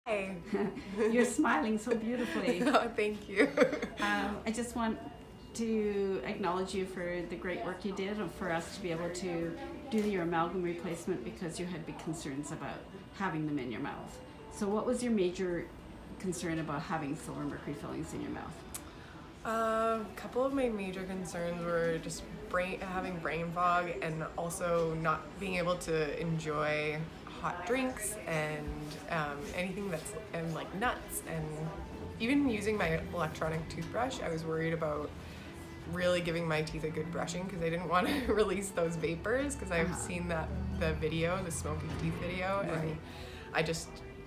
Hi. You're smiling so beautifully. Oh, thank you. I just want to acknowledge you for the great work you did and for us to be able to do your amalgam replacement because you had big concerns about having them in your mouth. So what was your major concern about having silver mercury fillings in your mouth? A couple of my major concerns were just having brain fog and also not being able to enjoy hot drinks and anything that's like nuts, and even using my electronic toothbrush. I was worried about really giving my teeth a good brushing because I didn't want to release those vapors because I've seen the video, the smoky teeth video, and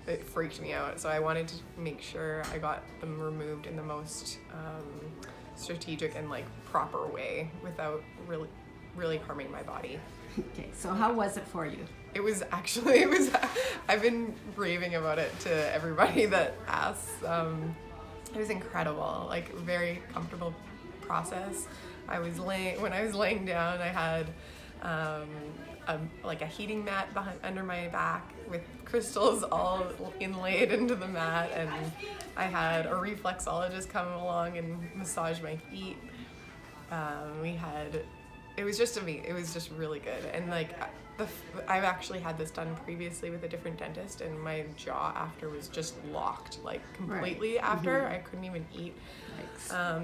it freaked me out. So I wanted to make sure I got them removed in the most strategic and like proper way without really harming my body. Okay, so how was it for you? It was I've been raving about it to everybody that asks. It was incredible, like very comfortable process. When I was laying down, I had like a heating mat under my back with crystals all inlaid into the mat, and I had a reflexologist come along and massage my feet. It was just really good, and like I've actually had this done previously with a different dentist, and my jaw after was just locked, like completely. Right. After I couldn't even eat.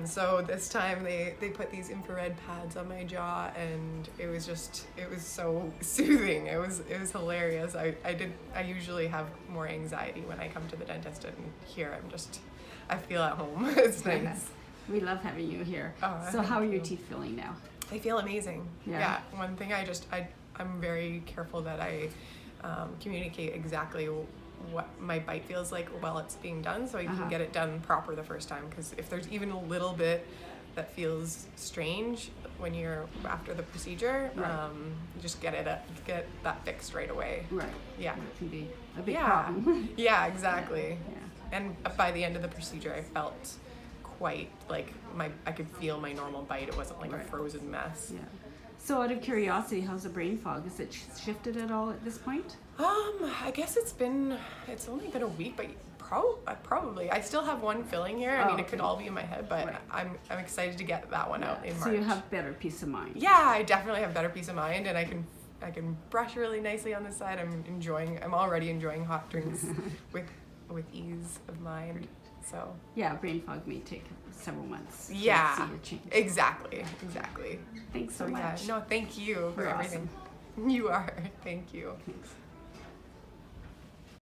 So this time they put these infrared pads on my jaw, and it was so soothing. It was hilarious. I usually have more anxiety when I come to the dentist, and here I feel at home. It's nice. We love having you here. Oh, so how are your teeth feeling now? I feel amazing. Yeah. One thing I'm very careful that I communicate exactly what my bite feels like while it's being done, so I can get it done proper the first time. Because if there's even a little bit that feels strange when you're after the procedure, you just get that fixed right away. Right. Yeah. It can be a big problem. Yeah, exactly. Yeah. And by the end of the procedure, I felt quite like I could feel my normal bite. It wasn't like a frozen mess. Yeah. So out of curiosity, how's the brain fog? Has it shifted at all at this point? I guess it's only been a week, but probably. I still have one filling here. I mean, it could all be in my head, but I'm excited to get that one out in March. So you have better peace of mind. Yeah, I definitely have better peace of mind, and I can brush really nicely on this side. I'm already enjoying hot drinks with ease of mind. So yeah, brain fog may take several months. Yeah, to see your change. Exactly. Thanks so much. Yeah, no, thank you for everything. Awesome. You are. Thank you. Thanks.